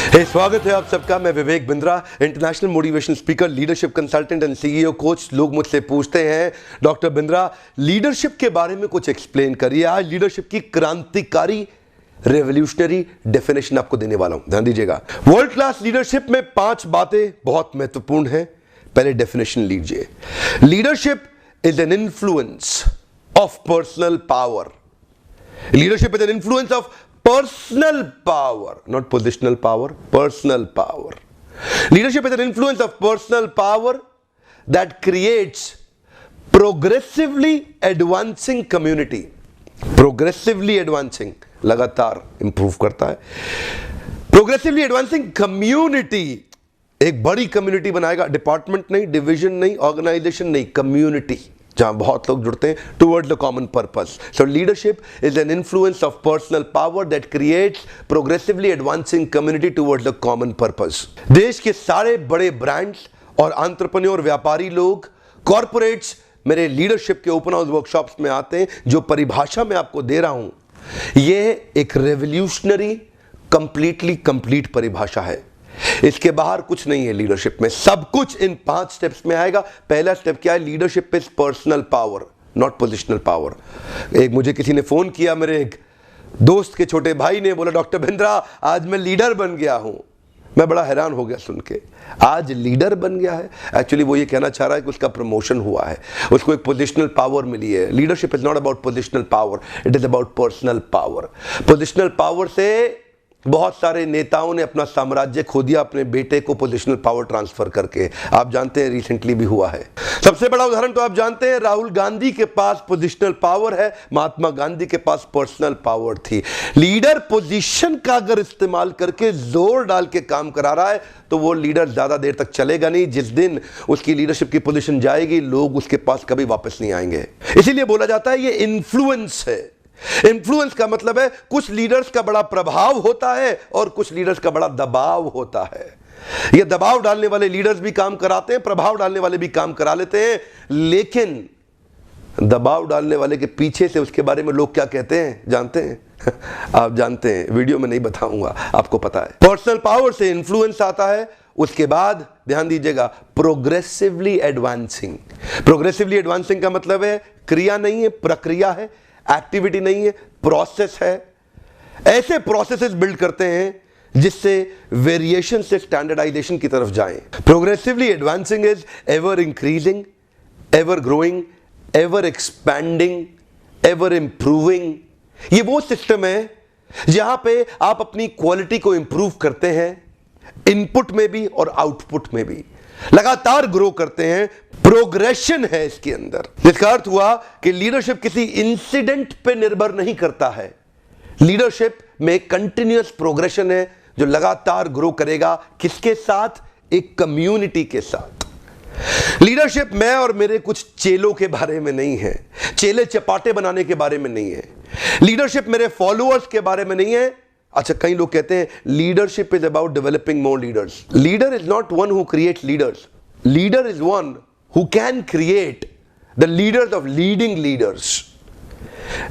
स्वागत है आप सबका। मैं Vivek Bindra, international motivational speaker, leadership consultant and CEO coach. लोग मुझसे पूछते हैं, डॉक्टर बिंद्रा लीडरशिप के बारे में कुछ एक्सप्लेन करिए। आज लीडरशिप की क्रांतिकारी रेवोल्यूशनरी डेफिनेशन आपको देने वाला हूं, ध्यान दीजिएगा। वर्ल्ड क्लास लीडरशिप में 5 बातें बहुत महत्वपूर्ण हैं। पहले डेफिनेशन लीजिए। Leadership is an influence of personal power. Leadership is an influence of personal power, not positional power, personal power. Leadership is an influence of personal power that creates progressively advancing community. Progressively advancing, लगातार improve करता है। Progressively advancing community, एक बड़ी community बनाएगा, department नहीं, division नहीं, organisation नहीं, community जहां बहुत लोग जुड़ते हैं towards the common purpose. So leadership is an influence of personal power that creates progressively advancing community towards the common purpose. देश के सारे बड़े ब्रांड्स और एंटरप्रेन्योर व्यापारी लोग, कॉर्पोरेट्स मेरे लीडरशिप के ओपन हाउस वर्कशॉप्स में आते हैं। जो परिभाषा मैं आपको दे रहा हूं यह एक रेवोल्यूशनरी कंप्लीट परिभाषा है। इसके बाहर कुछ नहीं है। लीडरशिप में सब कुछ इन 5 स्टेप्स में आएगा। पहला स्टेप क्या है? Leadership is personal power, not positional power. एक मुझे किसी ने फोन किया, मेरे एक दोस्त के छोटे भाई ने, बोला डॉक्टर बिंद्रा आज मैं लीडर बन गया हूं। मैं बड़ा हैरान हो गया सुन के, आज लीडर बन गया है। एक्चुअली वो ये कहना चाह रहा है कि उसका प्रमोशन हुआ है, उसको एक पोजिशनल पावर मिली है। Leadership is not about positional power, it is about personal power. Positional power से बहुत सारे नेताओं ने अपना साम्राज्य खो दिया अपने बेटे को पोजिशनल पावर ट्रांसफर करके। आप जानते हैं रिसेंटली भी हुआ है। सबसे बड़ा उदाहरण तो आप जानते हैं, राहुल गांधी के पास पोजिशनल पावर है, महात्मा गांधी के पास पर्सनल पावर थी। लीडर पोजीशन का अगर इस्तेमाल करके जोर डाल के काम करा रहा है तो वो लीडर ज्यादा देर तक चलेगा नहीं। जिस दिन उसकी लीडरशिप की पोजीशन जाएगी, लोग उसके पास कभी वापस नहीं आएंगे। इसीलिए बोला जाता है ये इन्फ्लुएंस है। इन्फ्लुएंस का मतलब है कुछ लीडर्स का बड़ा प्रभाव होता है और कुछ लीडर्स का बड़ा दबाव होता है। ये दबाव डालने वाले लीडर्स भी काम कराते हैं, प्रभाव डालने वाले भी काम करा लेते हैं, लेकिन दबाव डालने वाले के पीछे से उसके बारे में लोग क्या कहते हैं जानते हैं? आप जानते हैं, वीडियो में नहीं बताऊंगा, आपको पता है। पर्सनल पावर से इन्फ्लुएंस आता है। उसके बाद ध्यान दीजिएगा, प्रोग्रेसिवली एडवांसिंग। प्रोग्रेसिवली एडवांसिंग का मतलब है क्रिया नहीं है, प्रक्रिया है, एक्टिविटी नहीं है, प्रोसेस है। ऐसे प्रोसेसेस बिल्ड करते हैं जिससे वेरिएशन से स्टैंडर्डाइजेशन की तरफ जाएं। Progressively advancing is ever increasing, ever growing, ever expanding, ever improving. ये वो सिस्टम है जहां पे आप अपनी क्वालिटी को इंप्रूव करते हैं, इनपुट में भी और आउटपुट में भी लगातार ग्रो करते हैं। प्रोग्रेशन है इसके अंदर। इसका अर्थ हुआ कि लीडरशिप किसी इंसिडेंट पे निर्भर नहीं करता है। लीडरशिप में कंटिन्यूअस प्रोग्रेशन है जो लगातार ग्रो करेगा। किसके साथ? एक कम्युनिटी के साथ। लीडरशिप मैं और मेरे कुछ चेलों के बारे में नहीं है, चेले चपाटे बनाने के बारे में नहीं है। लीडरशिप मेरे फॉलोअर्स के बारे में नहीं है। अच्छा, कई लोग कहते हैं leadership is about developing more leaders. Leader is not one who creates leaders, leader is one who can create the leaders of leading leaders.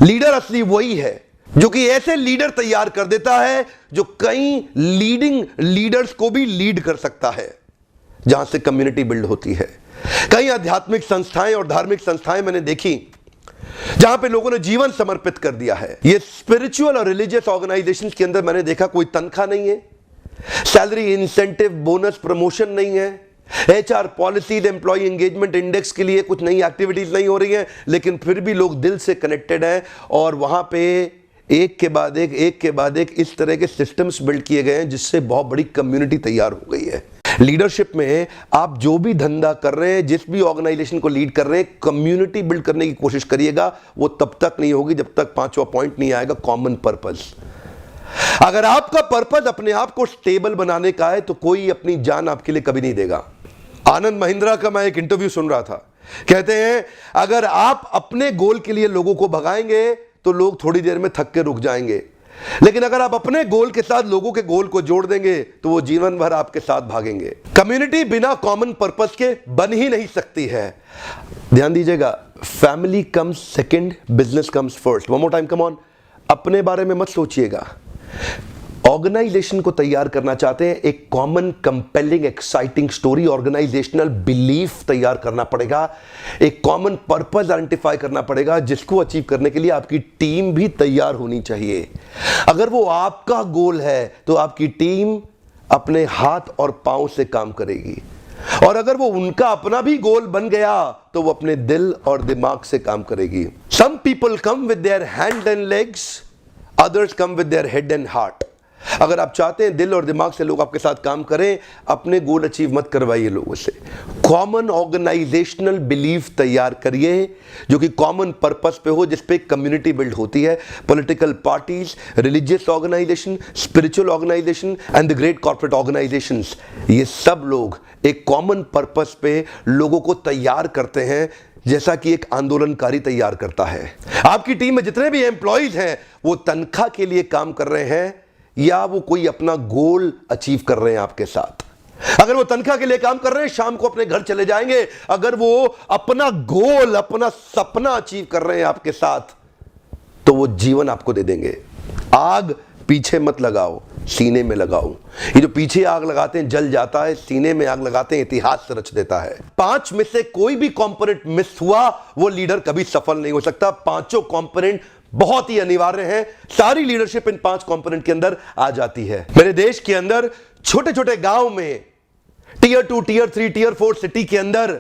Leader असली वही है जो कि ऐसे लीडर तैयार कर देता है जो कई लीडिंग लीडर्स को भी लीड कर सकता है, जहां से कम्युनिटी बिल्ड होती है। कई आध्यात्मिक संस्थाएं और धार्मिक संस्थाएं मैंने देखी जहां पे लोगों ने जीवन समर्पित कर दिया है। ये स्पिरिचुअल और रिलीजियस ऑर्गेनाइजेशंस के अंदर मैंने देखा कोई तनख्वाह नहीं है, सैलरी, इंसेंटिव, बोनस, प्रमोशन नहीं है, HR policies, employ engagement index के लिए कुछ नई एक्टिविटीज नहीं हो रही हैं, लेकिन फिर भी लोग दिल से कनेक्टेड हैं और वहां पे एक के बाद एक इस तरह के सिस्टम्स बिल्ड किए गए हैं जिससे बहुत बड़ी कम्युनिटी तैयार हो गई है। लीडरशिप में आप जो भी धंधा कर रहे हैं, जिस भी ऑर्गेनाइजेशन को लीड कर रहे हैं, कम्युनिटी बिल्ड करने की कोशिश करिएगा। वो तब तक नहीं होगी जब तक 5वां पॉइंट नहीं आएगा, कॉमन पर्पस। अगर आपका पर्पस अपने आप को स्टेबल बनाने का है तो कोई अपनी जान आपके लिए कभी नहीं देगा। आनंद महिंद्रा का मैं एक इंटरव्यू सुन रहा था, कहते हैं अगर आप अपने गोल के लिए लोगों को भगाएंगे तो लोग थोड़ी देर में थक के रुक जाएंगे, लेकिन अगर आप अपने गोल के साथ लोगों के गोल को जोड़ देंगे तो वो जीवन भर आपके साथ भागेंगे। कम्युनिटी बिना कॉमन पर्पस के बन ही नहीं सकती है। ध्यान दीजिएगा, family comes second, business comes first. One more time, come on. अपने बारे में मत सोचिएगा, ऑर्गेनाइजेशन को तैयार करना चाहते हैं, एक common compelling exciting story, organisational belief तैयार करना पड़ेगा, एक कॉमन पर्पस आइडेंटिफाई करना पड़ेगा, जिसको अचीव करने के लिए आपकी टीम भी तैयार होनी चाहिए। अगर वो आपका गोल है तो आपकी टीम अपने हाथ और पांव से काम करेगी, और अगर वो उनका अपना भी गोल बन गया तो वो अपने दिल और दिमाग से काम करेगी। Some people come with their hand and legs, others come with their head and heart. अगर आप चाहते हैं दिल और दिमाग से लोग आपके साथ काम करें, अपने गोल अचीव मत करवाइए लोगों से। कॉमन ऑर्गेनाइजेशनल बिलीफ तैयार करिए जो कि कॉमन पर्पस पे हो, जिस पे कम्युनिटी बिल्ड होती है। Political parties, religious organisation, spiritual organisation and the great corporate organisations, ये सब लोग एक कॉमन पर्पस पे लोगों को तैयार करते हैं, जैसा कि एक आंदोलनकारी तैयार करता है। आपकी टीम में जितने भी एम्प्लॉइज हैं वो तनख्वाह के लिए काम कर रहे हैं या वो कोई अपना गोल अचीव कर रहे हैं आपके साथ। अगर वो तनख्वाह के लिए काम कर रहे हैं, शाम को अपने घर चले जाएंगे। अगर वो अपना गोल, अपना सपना अचीव कर रहे हैं आपके साथ, तो वो जीवन आपको दे देंगे। आग पीछे मत लगाओ, सीने में लगाओ। ये जो पीछे आग लगाते हैं जल जाता है, सीने में आग लगाते हैं इतिहास रच देता है। 5 में से कोई भी कंपोनेंट मिस हुआ, वो लीडर कभी सफल नहीं हो सकता। पांचों कंपोनेंट बहुत ही अनिवार्य हैं। सारी लीडरशिप इन 5 कंपोनेंट के अंदर आ जाती है। मेरे देश के अंदर छोटे छोटे गांव में, टियर 2, टियर 3, टियर 4 सिटी के अंदर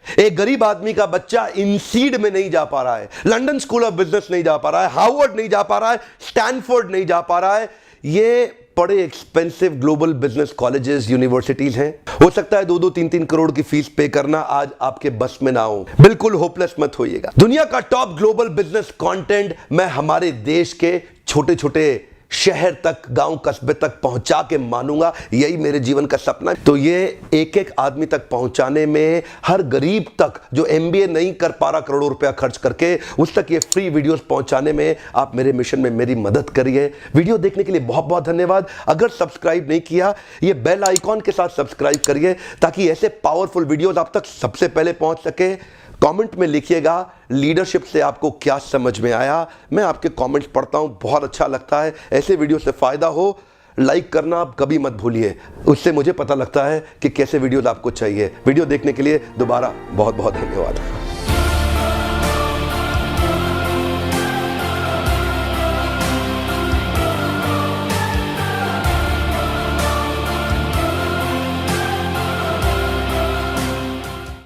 एक गरीब आदमी का बच्चा इनसीड में नहीं जा पा रहा है, लंदन स्कूल ऑफ बिजनेस नहीं जा पा रहा है, हार्वर्ड नहीं जा पा रहा है, स्टैनफोर्ड नहीं जा पा रहा है। ये बड़े expensive global business colleges, universities हैं। हो सकता है 2-2, 3-3 करोड़ की फीस पे करना आज आपके बस में ना हो। बिल्कुल होपलेस मत होइएगा। दुनिया का टॉप ग्लोबल बिजनेस कंटेंट मैं हमारे देश के छोटे छोटे शहर तक, गांव कस्बे तक पहुंचा के मानूंगा। यही मेरे जीवन का सपना है। तो ये एक एक आदमी तक पहुंचाने में, हर गरीब तक जो MBA नहीं कर पा रहा करोड़ों रुपया खर्च करके, उस तक ये फ्री वीडियोस पहुंचाने में आप मेरे मिशन में मेरी मदद करिए। वीडियो देखने के लिए बहुत बहुत धन्यवाद। अगर सब्सक्राइब नहीं किया, ये बेल आइकॉन के साथ सब्सक्राइब करिए ताकि ऐसे पावरफुल वीडियोस आप तक सबसे पहले पहुंच सके। कमेंट में लिखिएगा लीडरशिप से आपको क्या समझ में आया। मैं आपके कमेंट्स पढ़ता हूं, बहुत अच्छा लगता है। ऐसे वीडियो से फायदा हो, लाइक करना आप कभी मत भूलिए। उससे मुझे पता लगता है कि कैसे वीडियोस आपको चाहिए। वीडियो देखने के लिए दोबारा बहुत बहुत धन्यवाद।